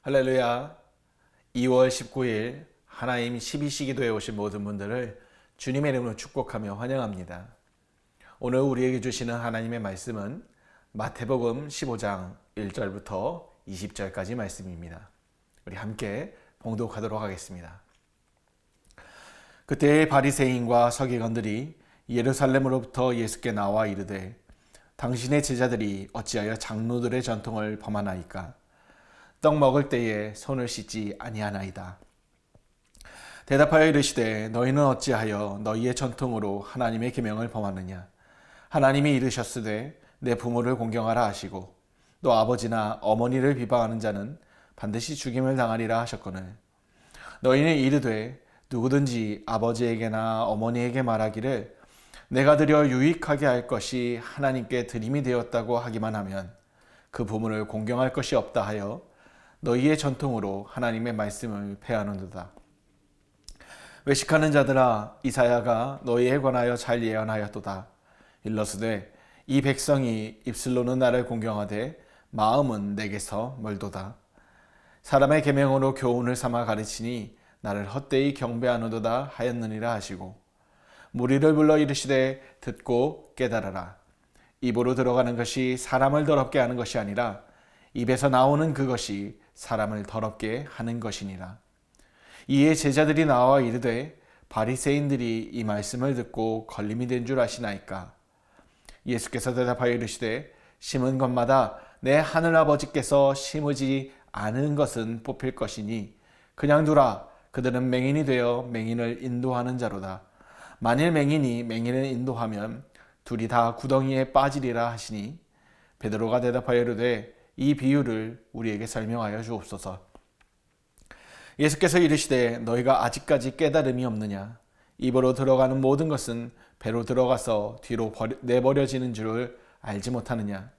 할렐루야. 2월 19일 하나님 12시 기도에 오신 모든 분들을 주님의 이름으로 축복하며 환영합니다. 오늘 우리에게 주시는 하나님의 말씀은 마태복음 15장 1절부터 20절까지 말씀입니다. 우리 함께 봉독하도록 하겠습니다. 그때 바리새인과 서기관들이 예루살렘으로부터 예수께 나와 이르되 당신의 제자들이 어찌하여 장로들의 전통을 범하나이까? 떡 먹을 때에 손을 씻지 아니하나이다. 대답하여 이르시되 너희는 어찌하여 너희의 전통으로 하나님의 계명을 범하느냐? 하나님이 이르셨으되 내 부모를 공경하라 하시고 또 아버지나 어머니를 비방하는 자는 반드시 죽임을 당하리라 하셨거늘 너희는 이르되 누구든지 아버지에게나 어머니에게 말하기를 내가 드려 유익하게 할 것이 하나님께 드림이 되었다고 하기만 하면 그 부모를 공경할 것이 없다 하여 너희의 전통으로 하나님의 말씀을 폐하는도다. 외식하는 자들아, 이사야가 너희에 관하여 잘 예언하였도다. 일러스되 이 백성이 입술로는 나를 공경하되 마음은 내게서 멀도다. 사람의 계명으로 교훈을 삼아 가르치니 나를 헛되이 경배하는도다 하였느니라 하시고 무리를 불러 이르시되 듣고 깨달아라. 입으로 들어가는 것이 사람을 더럽게 하는 것이 아니라 입에서 나오는 그것이 사람을 더럽게 하는 것이니라. 이에 제자들이 나와 이르되 바리새인들이 이 말씀을 듣고 걸림이 된 줄 아시나이까? 예수께서 대답하여 이르시되 심은 것마다 내 하늘아버지께서 심으지 않은 것은 뽑힐 것이니 그냥 두라. 그들은 맹인이 되어 맹인을 인도하는 자로다. 만일 맹인이 맹인을 인도하면 둘이 다 구덩이에 빠지리라 하시니 베드로가 대답하여 이르되 이 비유를 우리에게 설명하여 주옵소서. 예수께서 이르시되 너희가 아직까지 깨달음이 없느냐? 입으로 들어가는 모든 것은 배로 들어가서 뒤로 내버려지는 줄을 알지 못하느냐?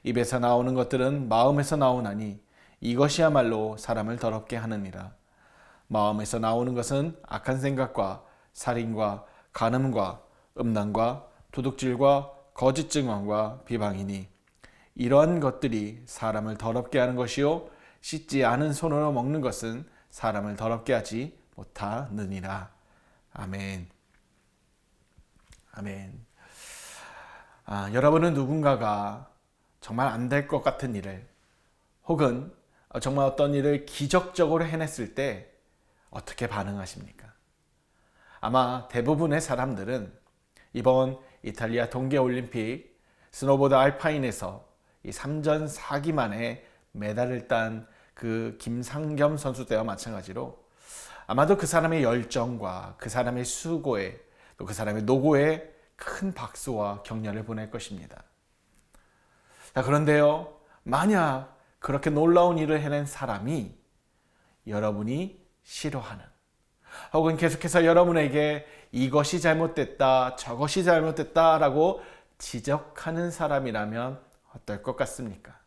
입에서 나오는 것들은 마음에서 나오나니 이것이야말로 사람을 더럽게 하느니라. 마음에서 나오는 것은 악한 생각과 살인과 간음과 음란과 도둑질과 거짓 증언과 비방이니 이러한 것들이 사람을 더럽게 하는 것이요 씻지 않은 손으로 먹는 것은 사람을 더럽게 하지 못하느니라. 아멘. 아멘. 여러분은 누군가가 정말 안 될 것 같은 일을 혹은 정말 어떤 일을 기적적으로 해냈을 때 어떻게 반응하십니까? 아마 대부분의 사람들은 이번 이탈리아 동계올림픽 스노보드 알파인에서 이 3전 4기 만에 메달을 딴 그 김상겸 선수 때와 마찬가지로 아마도 그 사람의 열정과 그 사람의 수고에 또 그 사람의 노고에 큰 박수와 격려를 보낼 것입니다. 자, 그런데요, 만약 그렇게 놀라운 일을 해낸 사람이 여러분이 싫어하는 혹은 계속해서 여러분에게 이것이 잘못됐다, 저것이 잘못됐다 라고 지적하는 사람이라면 어떨 것 같습니까?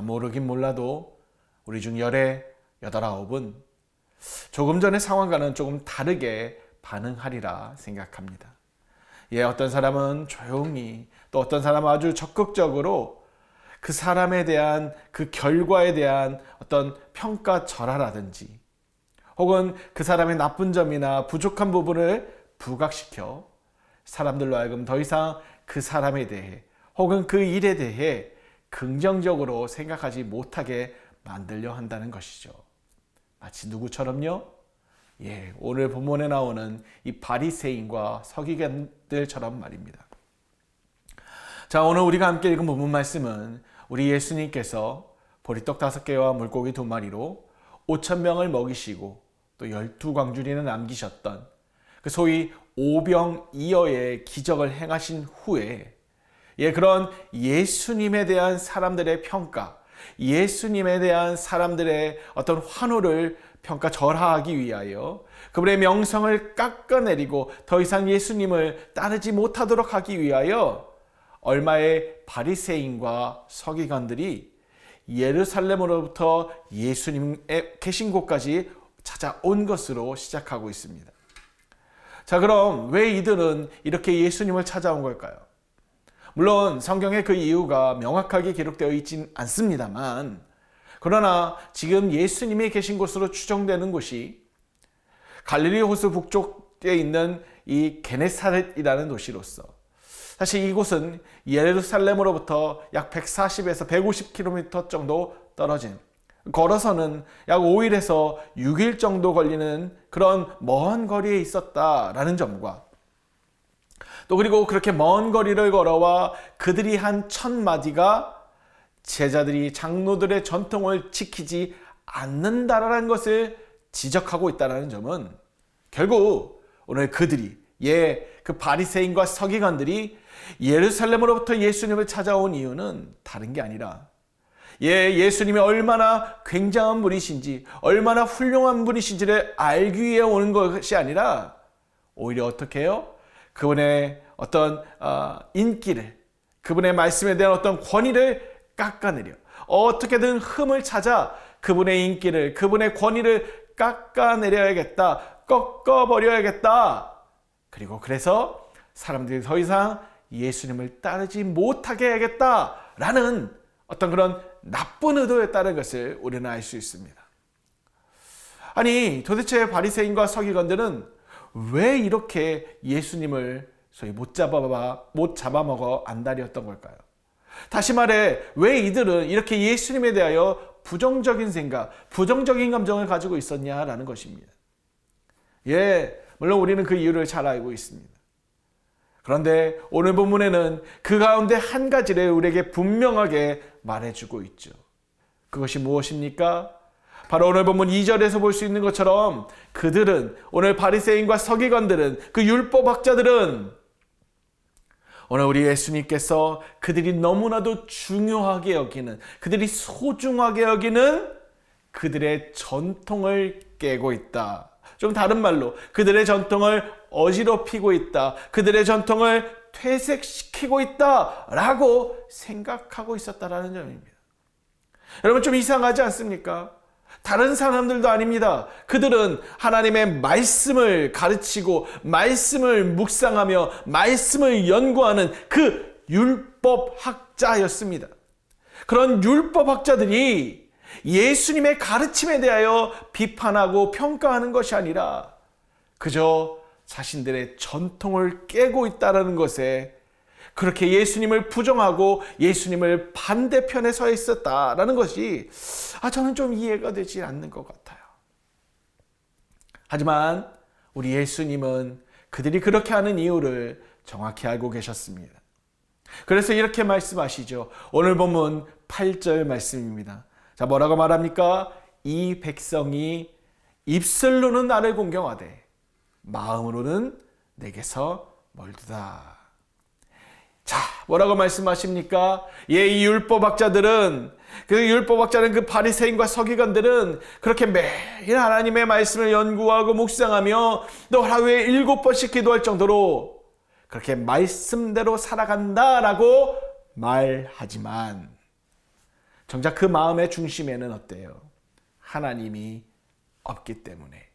모르긴 몰라도 우리 중 열의 8, 9은 조금 전의 상황과는 조금 다르게 반응하리라 생각합니다. 어떤 사람은 조용히 또 어떤 사람은 아주 적극적으로 그 사람에 대한 그 결과에 대한 어떤 평가절하라든지 혹은 그 사람의 나쁜 점이나 부족한 부분을 부각시켜 사람들로 하여금 더 이상 그 사람에 대해 혹은 그 일에 대해 긍정적으로 생각하지 못하게 만들려 한다는 것이죠. 마치 누구처럼요? 오늘 본문에 나오는 이 바리새인과 서기관들처럼 말입니다. 자, 오늘 우리가 함께 읽은 본문 말씀은 우리 예수님께서 보리떡 5개와 물고기 2마리로 5,000명을 먹이시고 또 12광주리는 남기셨던 그 소위 오병이어의 기적을 행하신 후에 그런 예수님에 대한 사람들의 평가, 예수님에 대한 사람들의 어떤 환호를 평가절하하기 위하여 그분의 명성을 깎아내리고 더 이상 예수님을 따르지 못하도록 하기 위하여 얼마의 바리새인과 서기관들이 예루살렘으로부터 예수님의 계신 곳까지 찾아온 것으로 시작하고 있습니다. 자, 그럼 왜 이들은 이렇게 예수님을 찾아온 걸까요? 물론 성경에 그 이유가 명확하게 기록되어 있진 않습니다만 그러나 지금 예수님이 계신 곳으로 추정되는 곳이 갈릴리 호수 북쪽에 있는 이 게네사렛이라는 도시로서, 사실 이곳은 예루살렘으로부터 약 140에서 150km 정도 떨어진, 걸어서는 약 5일에서 6일 정도 걸리는 그런 먼 거리에 있었다라는 점과, 또 그리고 그렇게 먼 거리를 걸어와 그들이 한 1000마디가 제자들이 장로들의 전통을 지키지 않는다라는 것을 지적하고 있다는 점은, 결국 오늘 그들이, 그 바리새인과 서기관들이 예루살렘으로부터 예수님을 찾아온 이유는 다른 게 아니라, 예수님이 얼마나 굉장한 분이신지, 얼마나 훌륭한 분이신지를 알기 위해 오는 것이 아니라, 오히려 어떻게 해요? 그분의 어떤 인기를, 그분의 말씀에 대한 어떤 권위를 깎아내려 어떻게든 흠을 찾아 그분의 인기를, 그분의 권위를 깎아내려야겠다, 꺾어버려야겠다. 그리고 그래서 사람들이 더 이상 예수님을 따르지 못하게 해야겠다라는 어떤 그런 나쁜 의도였다는 것을 우리는 알 수 있습니다. 아니, 도대체 바리새인과 서기관들은 왜 이렇게 예수님을 소위 못 잡아먹어 안달이었던 걸까요? 다시 말해, 왜 이들은 이렇게 예수님에 대하여 부정적인 생각, 부정적인 감정을 가지고 있었냐라는 것입니다. 물론 우리는 그 이유를 잘 알고 있습니다. 그런데 오늘 본문에는 그 가운데 한 가지를 우리에게 분명하게 말해주고 있죠. 그것이 무엇입니까? 바로 오늘 본문 2절에서 볼 수 있는 것처럼 그들은, 오늘 바리새인과 서기관들은, 그 율법학자들은 오늘 우리 예수님께서 그들이 너무나도 중요하게 여기는, 그들이 소중하게 여기는 그들의 전통을 깨고 있다. 좀 다른 말로 그들의 전통을 어지럽히고 있다, 그들의 전통을 퇴색시키고 있다라고 생각하고 있었다라는 점입니다. 여러분, 좀 이상하지 않습니까? 다른 사람들도 아닙니다. 그들은 하나님의 말씀을 가르치고 말씀을 묵상하며 말씀을 연구하는 그 율법학자였습니다. 그런 율법학자들이 예수님의 가르침에 대하여 비판하고 평가하는 것이 아니라 그저 자신들의 전통을 깨고 있다는 것에, 그렇게 예수님을 부정하고 예수님을 반대편에 서 있었다라는 것이 저는 좀 이해가 되지 않는 것 같아요. 하지만 우리 예수님은 그들이 그렇게 하는 이유를 정확히 알고 계셨습니다. 그래서 이렇게 말씀하시죠. 오늘 본문 8절 말씀입니다. 자, 뭐라고 말합니까? 이 백성이 입술로는 나를 공경하되 마음으로는 내게서 멀다. 자, 뭐라고 말씀하십니까? 이 율법학자들은, 그 바리새인과 서기관들은 그렇게 매일 하나님의 말씀을 연구하고 묵상하며 또 하루에 7번씩 기도할 정도로 그렇게 말씀대로 살아간다라고 말하지만, 정작 그 마음의 중심에는 어때요? 하나님이 없기 때문에,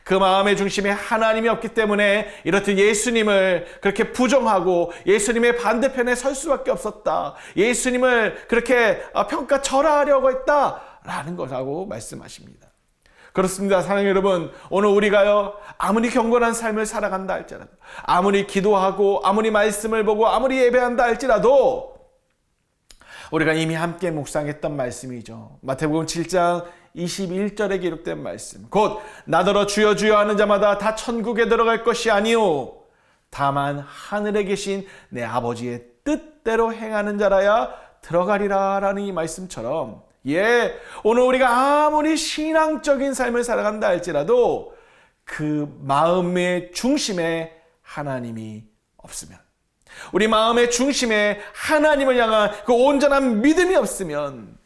그 마음의 중심에 하나님이 없기 때문에 이렇듯 예수님을 그렇게 부정하고 예수님의 반대편에 설 수밖에 없었다, 예수님을 그렇게 평가절하하려고 했다라는 것하고 말씀하십니다. 그렇습니다. 사랑하는 여러분, 오늘 우리가요, 아무리 경건한 삶을 살아간다 할지라도, 아무리 기도하고 아무리 말씀을 보고 아무리 예배한다 할지라도, 우리가 이미 함께 묵상했던 말씀이죠. 마태복음 7장 21절에 기록된 말씀, 곧 나더러 주여 주여 하는 자마다 다 천국에 들어갈 것이 아니요 다만 하늘에 계신 내 아버지의 뜻대로 행하는 자라야 들어가리라 라는 이 말씀처럼, 오늘 우리가 아무리 신앙적인 삶을 살아간다 할지라도 그 마음의 중심에 하나님이 없으면, 우리 마음의 중심에 하나님을 향한 그 온전한 믿음이 없으면,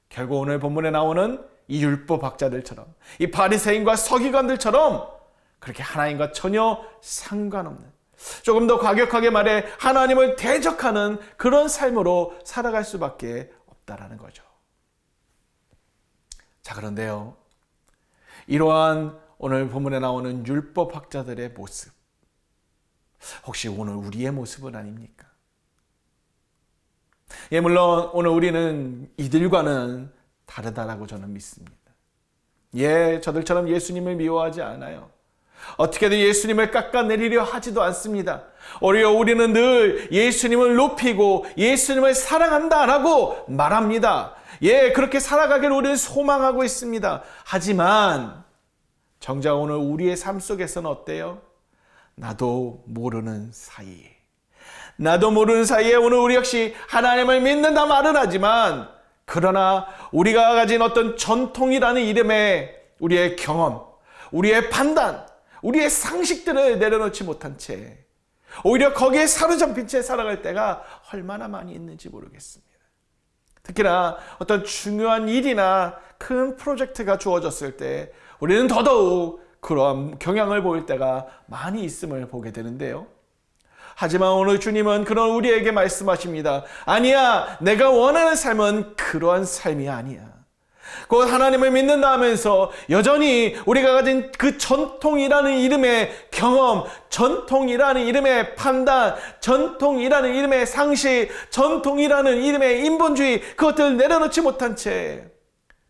결국 오늘 본문에 나오는 이 율법학자들처럼, 이 바리새인과 서기관들처럼 그렇게 하나님과 전혀 상관없는, 조금 더 과격하게 말해 하나님을 대적하는 그런 삶으로 살아갈 수밖에 없다라는 거죠. 자, 그런데요, 이러한 오늘 본문에 나오는 율법학자들의 모습, 혹시 오늘 우리의 모습은 아닙니까? 물론 오늘 우리는 이들과는 다르다라고 저는 믿습니다. 예, 저들처럼 예수님을 미워하지 않아요. 어떻게든 예수님을 깎아내리려 하지도 않습니다. 오히려 우리는 늘 예수님을 높이고 예수님을 사랑한다라고 말합니다. 예, 그렇게 살아가기를 우리는 소망하고 있습니다. 하지만 정작 오늘 우리의 삶 속에서는 어때요? 나도 모르는 사이에 오늘 우리 역시 하나님을 믿는다 말은 하지만 그러나 우리가 가진 어떤 전통이라는 이름의 우리의 경험, 우리의 판단, 우리의 상식들을 내려놓지 못한 채 오히려 거기에 사로잡힌 채 살아갈 때가 얼마나 많이 있는지 모르겠습니다. 특히나 어떤 중요한 일이나 큰 프로젝트가 주어졌을 때 우리는 더더욱 그런 경향을 보일 때가 많이 있음을 보게 되는데요. 하지만 오늘 주님은 그런 우리에게 말씀하십니다. 아니야, 내가 원하는 삶은 그러한 삶이 아니야. 곧 하나님을 믿는다 하면서 여전히 우리가 가진 그 전통이라는 이름의 경험, 전통이라는 이름의 판단, 전통이라는 이름의 상식, 전통이라는 이름의 인본주의, 그것들을 내려놓지 못한 채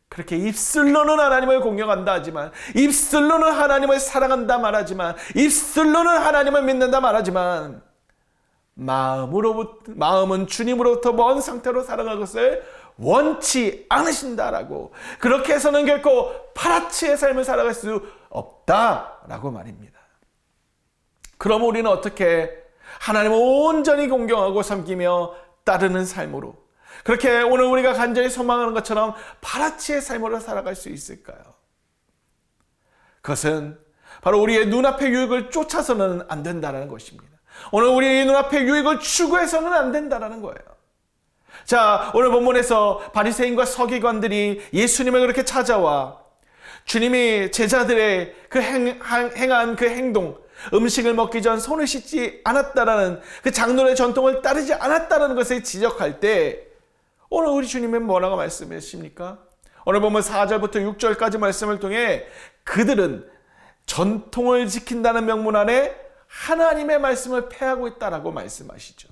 그렇게 입술로는 하나님을 공경한다 하지만, 입술로는 하나님을 사랑한다 말하지만, 입술로는 하나님을 믿는다 말하지만 마음은 주님으로부터 먼 상태로 살아갈 것을 원치 않으신다라고, 그렇게 해서는 결코 파라치의 삶을 살아갈 수 없다라고 말입니다. 그럼 우리는 어떻게 하나님을 온전히 공경하고 섬기며 따르는 삶으로, 그렇게 오늘 우리가 간절히 소망하는 것처럼 파라치의 삶으로 살아갈 수 있을까요? 그것은 바로 우리의 눈앞의 유익을 쫓아서는 안 된다는 것입니다. 오늘 우리의 눈앞의 유익을 추구해서는 안 된다는 거예요. 자, 오늘 본문에서 바리새인과 서기관들이 예수님을 그렇게 찾아와 주님이 제자들의 그 행한 그 행동, 음식을 먹기 전 손을 씻지 않았다라는 그 장로의 전통을 따르지 않았다는 것을 지적할 때 오늘 우리 주님은 뭐라고 말씀하십니까? 오늘 보면 4절부터 6절까지 말씀을 통해 그들은 전통을 지킨다는 명문 아래 하나님의 말씀을 폐하고 있다라고 말씀하시죠.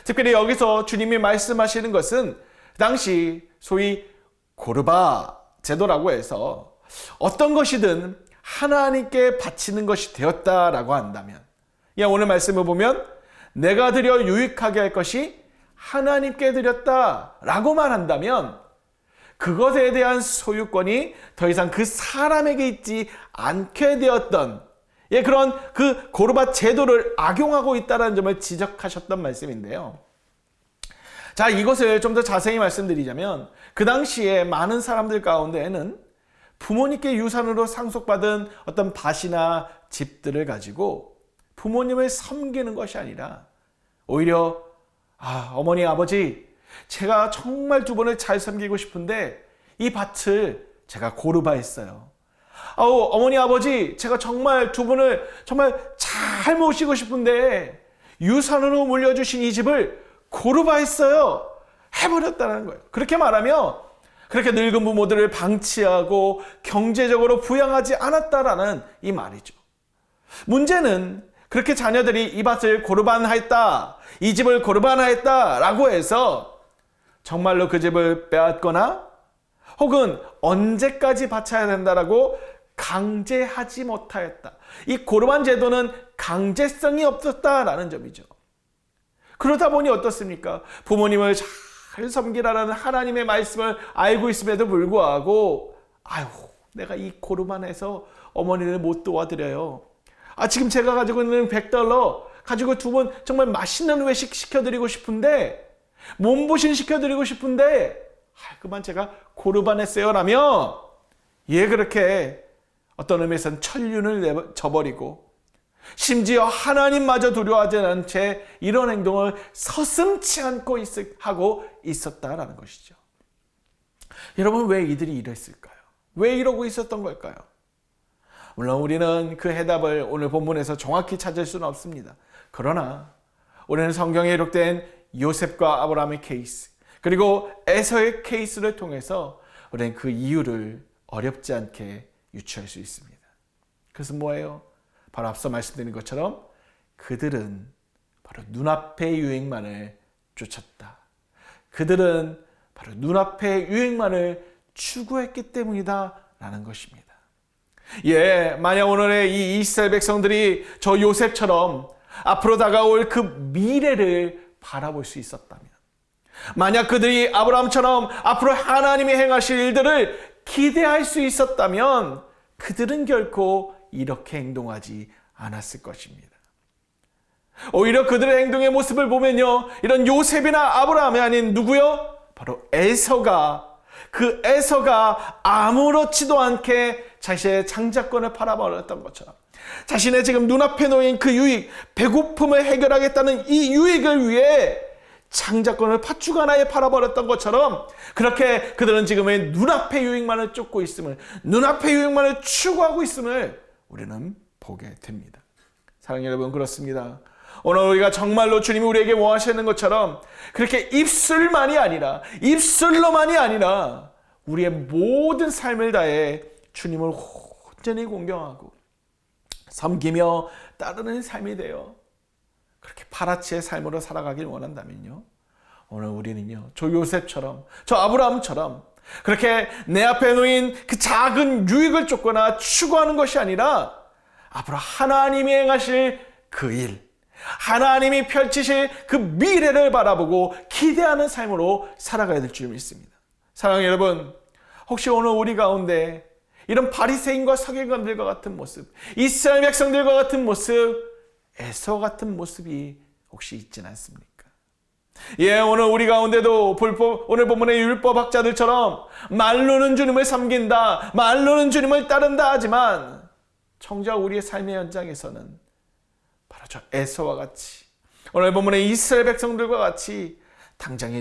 특별히 여기서 주님이 말씀하시는 것은 당시 소위 고르바 제도라고 해서 어떤 것이든 하나님께 바치는 것이 되었다라고 한다면, 오늘 말씀을 보면 내가 드려 유익하게 할 것이 하나님께 드렸다라고 말한다면 그것에 대한 소유권이 더 이상 그 사람에게 있지 않게 되었던 그런 그 고르바 제도를 악용하고 있다는 점을 지적하셨던 말씀인데요. 자, 이것을 좀 더 자세히 말씀드리자면 그 당시에 많은 사람들 가운데에는 부모님께 유산으로 상속받은 어떤 밭이나 집들을 가지고 부모님을 섬기는 것이 아니라 오히려 어머니 아버지, 제가 정말 두 분을 잘 섬기고 싶은데 이 밭을 제가 고르바했어요. 어머니 아버지, 제가 정말 두 분을 정말 잘 모시고 싶은데 유산으로 물려주신 이 집을 고르바했어요. 해버렸다는 거예요. 그렇게 말하며 그렇게 늙은 부모들을 방치하고 경제적으로 부양하지 않았다라는 이 말이죠. 문제는 그렇게 자녀들이 이 밭을 고르반하였다, 이 집을 고르반하였다라고 해서 정말로 그 집을 빼앗거나 혹은 언제까지 바쳐야 된다라고 강제하지 못하였다. 이 고르반 제도는 강제성이 없었다라는 점이죠. 그러다 보니 어떻습니까? 부모님을 잘 섬기라는 하나님의 말씀을 알고 있음에도 불구하고 내가 이 고르반에서 어머니를 못 도와드려요. 지금 제가 가지고 있는 $100 가지고 두 분 정말 맛있는 외식 시켜드리고 싶은데, 몸보신 시켜드리고 싶은데 그만 제가 고르반했어요 라며 그렇게 어떤 의미에서는 천륜을 저버리고 심지어 하나님마저 두려워하지 않은 채 이런 행동을 서슴지 않고 하고 있었다라는 것이죠. 여러분, 왜 이들이 이랬을까요? 왜 이러고 있었던 걸까요? 물론 우리는 그 해답을 오늘 본문에서 정확히 찾을 수는 없습니다. 그러나 우리는 성경에 기록된 요셉과 아브라함의 케이스, 그리고 에서의 케이스를 통해서 우리는 그 이유를 어렵지 않게 유추할 수 있습니다. 그것은 뭐예요? 바로 앞서 말씀드린 것처럼 그들은 바로 눈앞의 유익만을 쫓았다. 그들은 바로 눈앞의 유익만을 추구했기 때문이다 라는 것입니다. 만약 오늘의 이 이스라엘 백성들이 저 요셉처럼 앞으로 다가올 그 미래를 바라볼 수 있었다면, 만약 그들이 아브라함처럼 앞으로 하나님이 행하실 일들을 기대할 수 있었다면 그들은 결코 이렇게 행동하지 않았을 것입니다. 오히려 그들의 행동의 모습을 보면요, 이런 요셉이나 아브라함이 아닌 누구요? 바로 에서가, 그 에서가 아무렇지도 않게 자신의 장자권을 팔아버렸던 것처럼, 자신의 지금 눈앞에 놓인 그 유익, 배고픔을 해결하겠다는 이 유익을 위해 장자권을 팥죽 하나에 팔아버렸던 것처럼, 그렇게 그들은 지금의 눈앞의 유익만을 쫓고 있음을, 눈앞의 유익만을 추구하고 있음을 우리는 보게 됩니다. 사랑하는 여러분, 그렇습니다. 오늘 우리가 정말로 주님이 우리에게 원하시는 것처럼 그렇게 입술로만이 아니라 우리의 모든 삶을 다해 주님을 온전히 공경하고 섬기며 따르는 삶이 되어 그렇게 파라치의 삶으로 살아가길 원한다면요, 오늘 우리는요, 저 요셉처럼, 저 아브라함처럼 그렇게 내 앞에 놓인 그 작은 유익을 쫓거나 추구하는 것이 아니라 앞으로 하나님이 행하실 그 일, 하나님이 펼치실 그 미래를 바라보고 기대하는 삶으로 살아가야 될 줄 믿습니다. 사랑하는 여러분, 혹시 오늘 우리 가운데 이런 바리새인과 서기관들과 같은 모습, 이스라엘 백성들과 같은 모습, 에서 같은 모습이 혹시 있지는 않습니까? 오늘 우리 가운데도 오늘 본문의 율법학자들처럼 말로는 주님을 섬긴다, 말로는 주님을 따른다 하지만 정작 우리의 삶의 현장에서는 바로 저 에서와 같이, 오늘 본문의 이스라엘 백성들과 같이 당장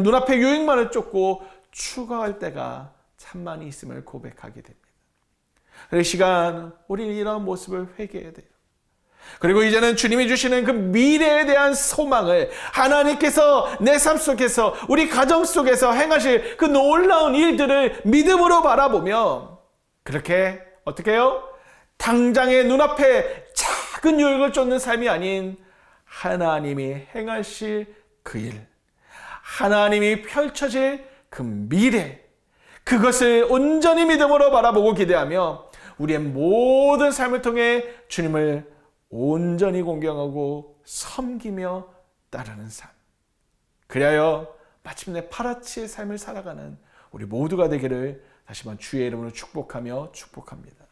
눈앞의 유익만을 쫓고 추구할 때가 참 많이 있음을 고백하게 됩니다. 이 시간 우리는 이런 모습을 회개해야 돼요. 그리고 이제는 주님이 주시는 그 미래에 대한 소망을, 하나님께서 내 삶 속에서, 우리 가정 속에서 행하실 그 놀라운 일들을 믿음으로 바라보며, 그렇게 어떻게 해요? 당장의 눈앞에 작은 유익을 쫓는 삶이 아닌 하나님이 행하실 그 일, 하나님이 펼쳐질 그 미래, 그것을 온전히 믿음으로 바라보고 기대하며 우리의 모든 삶을 통해 주님을 온전히 공경하고 섬기며 따르는 삶, 그리하여 마침내 파라치의 삶을 살아가는 우리 모두가 되기를 다시 한번 주의 이름으로 축복합니다.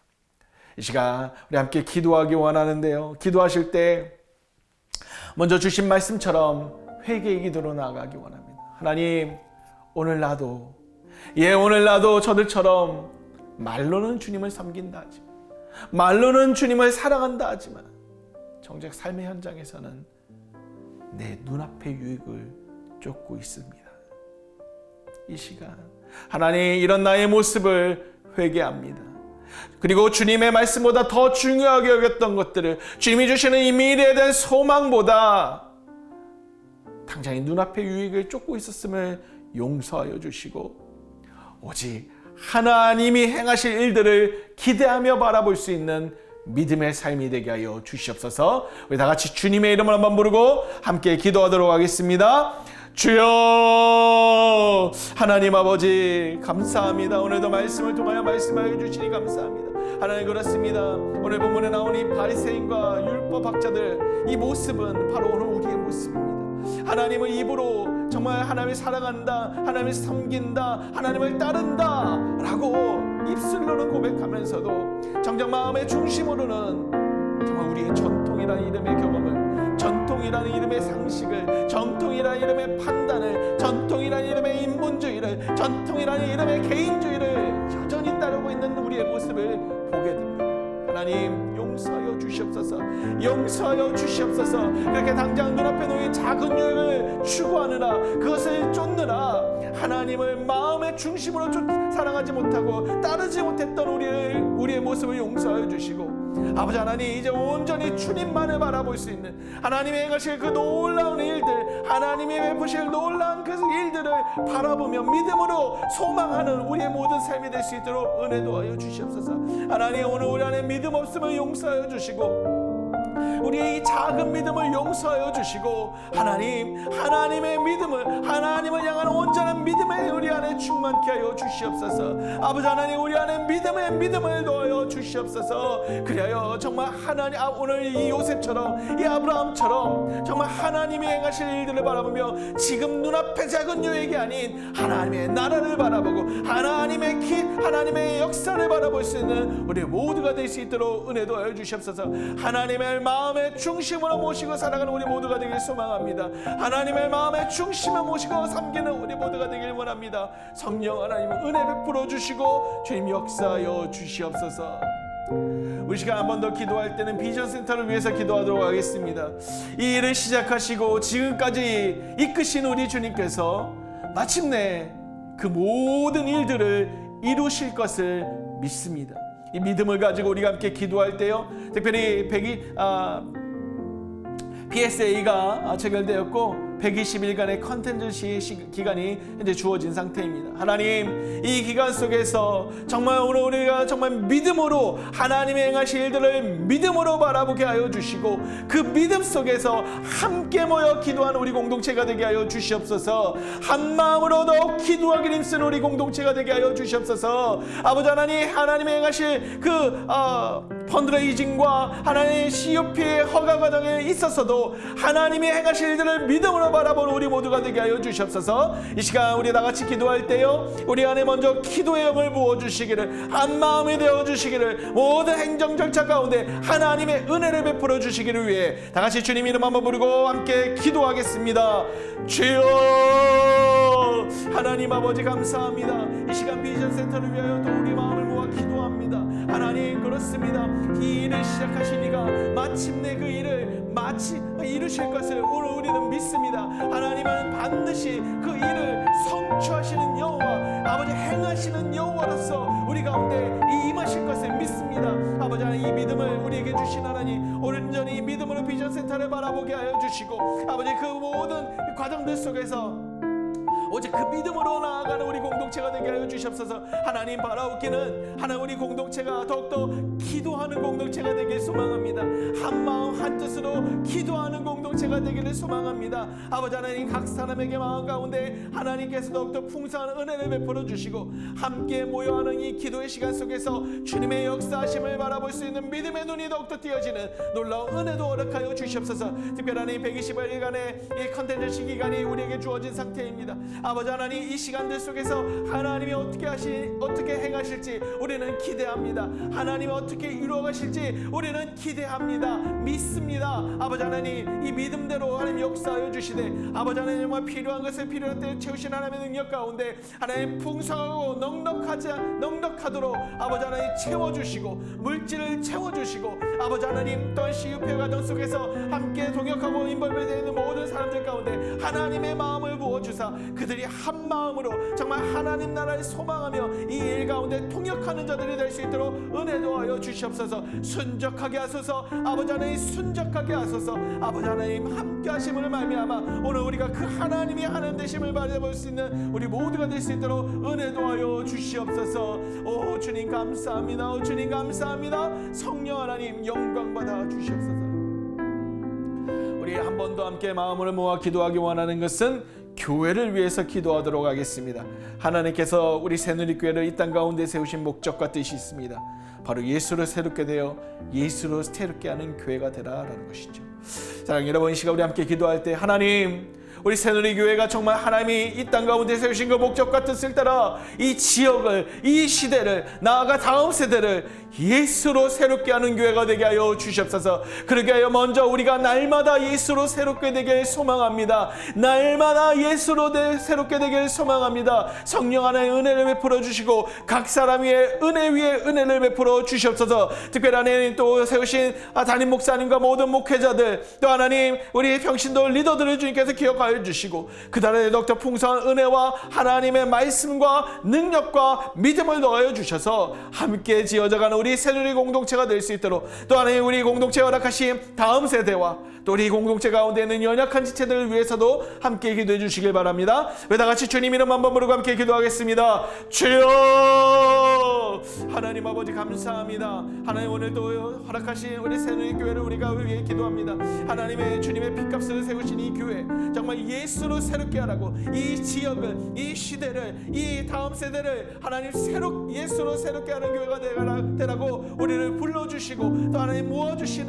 이 시간 우리 함께 기도하기 원하는데요, 기도하실 때 먼저 주신 말씀처럼 회개의 기도로 나아가기 원합니다. 하나님, 오늘 나도 저들처럼 말로는 주님을 섬긴다 하지만, 말로는 주님을 사랑한다 하지만 정작 삶의 현장에서는 내 눈앞의 유익을 쫓고 있습니다. 이 시간 하나님, 이런 나의 모습을 회개합니다. 그리고 주님의 말씀보다 더 중요하게 여겼던 것들을, 주님이 주시는 이 미래에 대한 소망보다 당장의 눈앞의 유익을 쫓고 있었음을 용서하여 주시고, 오직 하나님이 행하실 일들을 기대하며 바라볼 수 있는 믿음의 삶이 되게 하여 주시옵소서. 우리 다 같이 주님의 이름을 한번 부르고 함께 기도하도록 하겠습니다. 주여, 하나님 아버지 감사합니다. 오늘도 말씀을 통하여 말씀하여 주시니 감사합니다. 하나님, 그렇습니다. 오늘 본문에 나온 이 바리새인과 율법학자들, 이 모습은 바로 오늘 우리의 모습입니다. 하나님을 입으로 정말 하나님을 사랑한다, 하나님을 섬긴다, 하나님을 따른다 라고 입술로는 고백하면서도 정작 마음의 중심으로는 정말 우리의 전통이라는 이름의 경험을, 전통이라는 이름의 상식을, 전통이라는 이름의 판단을, 전통이라는 이름의 인본주의를, 전통이라는 이름의 개인주의를 여전히 따르고 있는 우리의 모습을 보게 됩니다. 하나님, 용서하여 주시옵소서. 용서하여 주시옵소서. 그렇게 당장 눈앞에 놓인 작은 유익을 추구하느라, 그것을 쫓느라 하나님을 마음의 중심으로 사랑하지 못하고 따르지 못했던 우리의 모습을 용서하여 주시고, 아버지 하나님, 이제 온전히 주님만을 바라볼 수 있는, 하나님이 행하실 그 놀라운 일들, 하나님이 베푸실 놀라운 그 일들을 바라보며 믿음으로 소망하는 우리의 모든 삶이 될 수 있도록 은혜 도하여 주시옵소서. 하나님, 오늘 우리 안에 믿음 없음을 용서하여 주시고, 우리의 이 작은 믿음을 용서하여 주시고 하나님의 믿음을 하나님을 향한 온전한 믿음의 우리 안에 충만케 하여 주시옵소서. 아버지 하나님, 우리 안에 믿음을 넣어 주시옵소서. 그리하여 정말 하나님, 오늘 이 요셉처럼 이 아브라함처럼 정말 하나님이 행하실 일들을 바라보며 지금 눈앞에 작은 유익이 아닌 하나님의 나라를 바라보고 하나님의 역사를 바라볼 수 있는 우리 모두가 될 수 있도록 은혜도 하여 주시옵소서. 하나님의 마음의 중심으로 모시고 살아가는 우리 모두가 되길 소망합니다. 하나님의 마음의 중심을 모시고 섬기는 우리 모두가 되길 원합니다. 성령 하나님 은혜 베풀어 주시고 주님 역사하여 주시옵소서. 우리 시간 한 번 더 기도할 때는 비전센터를 위해서 기도하도록 하겠습니다. 이 일을 시작하시고 지금까지 이끄신 우리 주님께서 마침내 그 모든 일들을 이루실 것을 믿습니다. 이 믿음을 가지고 우리가 함께 기도할 때요, 특별히 PSA가 체결되었고 120일간의 컨텐츠 기간이 현재 주어진 상태입니다. 하나님, 이 기간 속에서 정말 오늘 우리가 정말 믿음으로 하나님의 행하실 일들을 믿음으로 바라보게 하여 주시고 그 믿음 속에서 함께 모여 기도하는 우리 공동체가 되게 하여 주시옵소서. 한 마음으로 더욱 기도하기 힘쓰는 우리 공동체가 되게 하여 주시옵소서. 아버지 하나님, 하나님의 행하실 그 펀드레이징과 하나님의 CUP의 허가 과정에 있어서도 하나님이 행하실 일들을 믿음으로 바라보는 우리 모두가 되게 하여 주시옵소서. 이 시간 우리 다같이 기도할 때요, 우리 안에 먼저 기도의 영을 부어주시기를, 한 마음이 되어주시기를, 모든 행정 절차 가운데 하나님의 은혜를 베풀어 주시기를 위해 다같이 주님 이름 한번 부르고 함께 기도하겠습니다. 주여, 하나님 아버지 감사합니다. 이 시간 비전센터를 위하여 또 우리 마음을 모아 기도합니다. 하나님, 그렇습니다. 이 일을 시작하신 이가 마침내 그 일을 이루실 것을 오늘 우리는 믿습니다. 하나님은 반드시 그 일을 성취하시는 여호와, 아버지 행하시는 여호와로서 우리 가운데 임하실 것을 믿습니다. 아버지 하나님, 이 믿음을 우리에게 주신 하나님, 온전히 이 믿음으로 비전센터를 바라보게 하여 주시고 아버지 그 모든 과정들 속에서 오직 그 믿음으로 나아가는 우리 공동체가 되게 하여 주시옵소서. 하나님, 바라옵기는 하나님 우리 공동체가 더욱더 기도하는 공동체가 되길 소망합니다. 한 마음 한 뜻으로 기도하는 공동체가 되기를 소망합니다. 아버지 하나님, 각 사람에게 마음 가운데 하나님께서 더욱더 풍성한 은혜를 베풀어 주시고 함께 모여하는 이 기도의 시간 속에서 주님의 역사하심을 바라볼 수 있는 믿음의 눈이 더욱더 띄어지는 놀라운 은혜도 허락하여 주시옵소서. 특별한 이 120일간의 이 컨텐츠 시기간이 우리에게 주어진 상태입니다. 아버지 하나님, 이 시간들 속에서 하나님이 어떻게 행하실지 우리는 기대합니다. 하나님이 어떻게 이루어가실지 우리는 기대합니다. 믿습니다. 아버지 하나님, 이 믿음대로 하나님 역사하여 주시되 아버지 하나님, 정말 필요한 것을 필요한 때에 채우신 하나님의 능력 가운데 하나님 풍성하고 넉넉하도록 아버지 하나님 채워주시고 물질을 채워주시고 아버지 하나님, 또한 CUP 과정 속에서 함께 동역하고 인벌되어 있는 모든 사람들 가운데 하나님의 마음을 부어주사 그들이 한 마음으로 정말 하나님 나라를 소망하며 이 일 가운데 통역하는 자들이 될 수 있도록 은혜도 하여 주시옵소서. 순적하게 하소서. 아버지 하나님, 순적하게 하소서. 아버지 하나님, 함께 하심을 말미암아 오늘 우리가 그 하나님이 하나님 되심을 바라볼 수 있는 우리 모두가 될 수 있도록 은혜도 하여 주시옵소서. 오 주님 감사합니다. 오 주님 감사합니다. 성령 하나님 영광 받아 주시옵소서. 우리 한 번 더 함께 마음을 모아 기도하기 원하는 것은 교회를 위해서 기도하도록 하겠습니다. 하나님께서 우리 새누리교회를 이 땅 가운데 세우신 목적과 뜻이 있습니다. 바로 예수로 새롭게 되어 예수로 새롭게 하는 교회가 되라라는 것이죠. 사랑하는 여러분, 이 시간 우리 함께 기도할 때 하나님, 우리 새누리교회가 정말 하나님이 이 땅 가운데 세우신 그 목적과 뜻을 따라 이 지역을, 이 시대를, 나아가 다음 세대를 예수로 새롭게 하는 교회가 되게 하여 주시옵소서. 그러게 하여 먼저 우리가 날마다 예수로 새롭게 되길 소망합니다. 날마다 예수로 새롭게 되길 소망합니다. 성령 하나의 은혜를 베풀어 주시고 각 사람 위에 은혜를 베풀어 주시옵소서. 특별히 하나님 또 세우신 담임 목사님과 모든 목회자들, 또 하나님 우리 평신도 리더들을 주님께서 기억하여 주시고 그 달에 더욱더 풍성한 은혜와 하나님의 말씀과 능력과 믿음을 더하여 주셔서 함께 지어져가는 우리 새누리 공동체가 될 수 있도록, 또 하나님 우리 공동체에 허락하신 다음 세대와 또 우리 공동체 가운데 있는 연약한 지체들을 위해서도 함께 기도해 주시길 바랍니다. 다 같이 주님 이름 한번 부르고 함께 기도하겠습니다. 주여, 하나님 아버지 감사합니다. 하나님 오늘도 허락하신 우리 새누리교회를 우리가 위해 기도합니다. 하나님의 주님의 피값을 세우신 이 교회 정말 예수로 새롭게 하라고, 이 지역을, 이 시대를, 이 다음 세대를 하나님 예수로 새롭게 하는 교회가 되라고 우리를 불러주시고 또 하나님 모아주신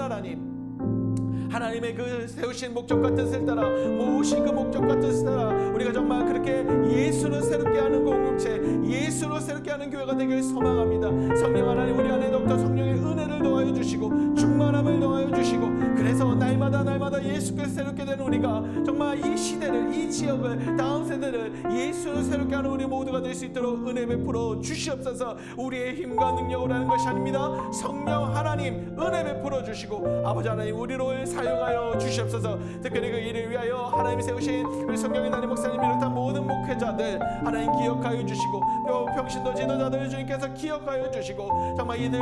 하나님의 그 세우신 목적과 뜻을 따라, 모으신 그 목적과 뜻을 따라 우리가 정말 그렇게 예수를 새롭게 하는 공동체, 예수를 새롭게 하는 교회가 되길 소망합니다. 성령 하나님 우리 안에 더욱더 성령의 은혜를 더하여 주시고 충만함을 더하여 주시고, 그래서 날마다 예수께서 새롭게 되는 우리가 정말 이 시대를, 이 지역을, 다음 세대를 예수를 새롭게 하는 우리 모두가 될 수 있도록 은혜 베풀어 주시옵소서. 우리의 힘과 능력으로 하는 것이 아닙니다. 성령 하나님 은혜 베풀어 주시고 아버지 하나님 우리를 사용하여 주시옵소서. 특별히 그 일을 위하여 하나님이 세우신 우리 성경의 나님 목사님 비롯한 모든 목회자들 하나님 기억하여 주시고, 또 평신도 지도자들 주님께서 기억하여 주시고 정말 이들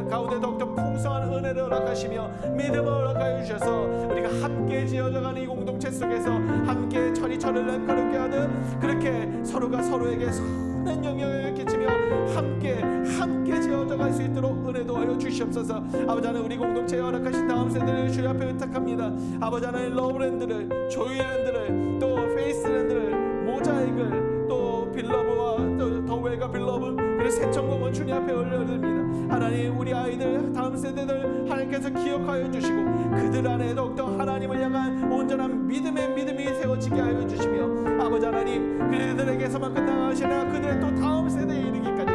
가운데 더욱더 풍성한 은혜를 허락하시며 믿음을 허락하여 주셔서 우리가 함께 지어져가는 이 공동체 속에서 함께 철이철을 날카롭게 하듯 그렇게 서로가 서로에게 선한 영향을 끼치며 함께 지어져갈 수 있도록 은혜 도하여 주시옵소서. 아버지 하나님 우리 공동체에 허락하신 다음 세대를 주님 앞에 부탁합니다. 아버지 하나님 러브랜드를, 조이랜드를, 또 페이스랜드를, 모자익을, 또 빌러브와 또 더웰과 빌러브, 그리고 새천공을 주님 앞에 올려드립니다. 하나님 우리 아이들, 다음 세대들 하나님께서 기억하여 주시고 그들 안에 더욱더 하나님을 향한 온전한 믿음이 세워지게 하여 주시며, 아버지 하나님 그들에게서만 끝나가시 아니라 그들의 또 다음 세대에 이르기까지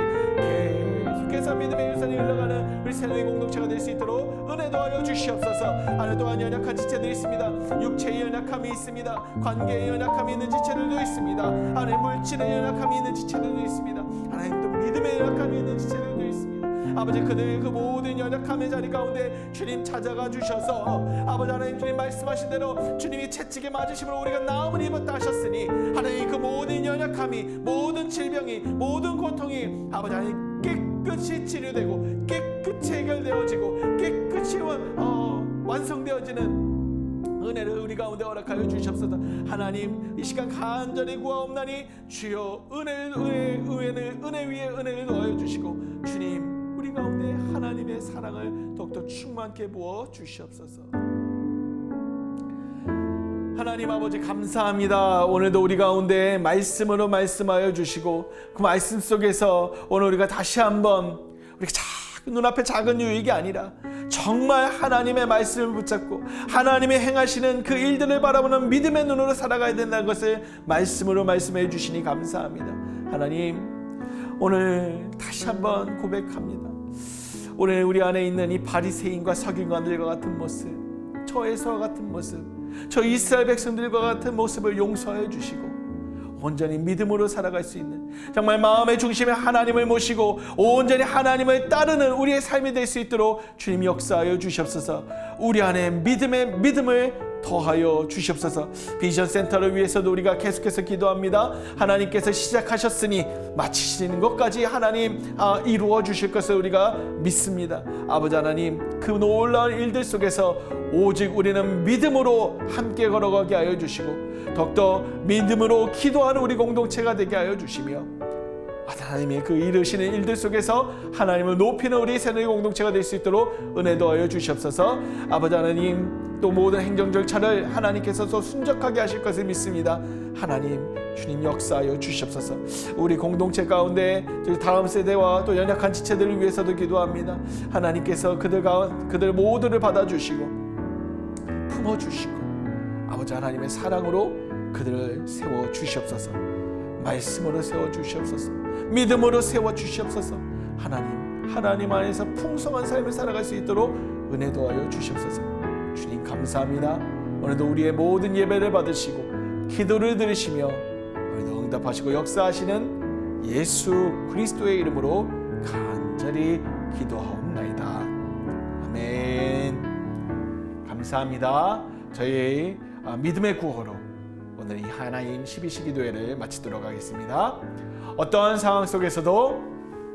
계속해서 믿음의 유산이 흘러가는 우리 새누리 공동체가 될 수 있도록 은혜 도하여 주시옵소서. 하늘 또한 연약한 지체들이 있습니다. 육체의 연약함이 있습니다. 관계의 연약함이 있는 지체들도 있습니다. 하나님 물질의 연약함이 있는 지체들도 있습니다. 하나님 또 믿음의 연약함이 있는 지체들도 있습니다. 아버지 그들 그 모든 연약함의 자리 가운데 주님 찾아가 주셔서 아버지 하나님 주님 말씀하신 대로 주님이 채찍에 맞으심으로 우리가 나음을 입었다 하셨으니 하나님 그 모든 연약함이, 모든 질병이, 모든 고통이 아버지 하나님 깨끗이 치료되고 깨끗이 해결되어지고 깨끗이 완성되어지는 은혜를 우리 가운데 허락하여 주시옵소서. 하나님 이 시간 간절히 구하옵나니 주여 은혜 위에 은혜를 더하여 주시고 주님 우리 가운데 하나님의 사랑을 더욱더 충만케 부어 주시옵소서. 하나님 아버지 감사합니다. 오늘도 우리 가운데 말씀으로 말씀하여 주시고 그 말씀 속에서 오늘 우리가 다시 한번 우리가 눈앞에 작은 유익이 아니라 정말 하나님의 말씀을 붙잡고 하나님의 행하시는 그 일들을 바라보는 믿음의 눈으로 살아가야 된다는 것을 말씀으로 말씀해 주시니 감사합니다. 하나님 오늘 다시 한번 고백합니다. 오늘 우리 안에 있는 이 바리새인과 서기관들과 같은 모습, 저에서와 같은 모습, 저 이스라엘 백성들과 같은 모습을 용서하여 주시고 온전히 믿음으로 살아갈 수 있는 정말 마음의 중심에 하나님을 모시고 온전히 하나님을 따르는 우리의 삶이 될 수 있도록 주님 역사하여 주시옵소서. 우리 안에 믿음을 더하여 주시옵소서. 비전 센터를 위해서도 우리가 계속해서 기도합니다. 하나님께서 시작하셨으니 마치시는 것까지 하나님 이루어 주실 것을 우리가 믿습니다. 아버지 하나님 그 놀라운 일들 속에서 오직 우리는 믿음으로 함께 걸어가게 하여 주시고 더욱더 믿음으로 기도하는 우리 공동체가 되게 하여 주시며 하나님의 그 이루시는 일들 속에서 하나님을 높이는 우리 새누리 공동체가 될 수 있도록 은혜 더하여 주시옵소서. 아버지 하나님 또 모든 행정 절차를 하나님께서 또 순적하게 하실 것을 믿습니다. 하나님 주님 역사하여 주시옵소서. 우리 공동체 가운데 다음 세대와 또 연약한 지체들을 위해서도 기도합니다. 하나님께서 그들 모두를 받아주시고 품어주시고 아버지 하나님의 사랑으로 그들을 세워주시옵소서. 말씀으로 세워주시옵소서. 믿음으로 세워주시옵소서. 하나님 안에서 풍성한 삶을 살아갈 수 있도록 은혜 도하여 주시옵소서. 주님 감사합니다. 오늘도 우리의 모든 예배를 받으시고 기도를 들으시며 오늘도 응답하시고 역사하시는 예수 그리스도의 이름으로 간절히 기도하옵나이다. 아멘. 감사합니다. 저희 믿음의 구호로 오늘 이 하나님 12시 기도회를 마치도록 하겠습니다. 어떠한 상황 속에서도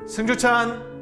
승주찬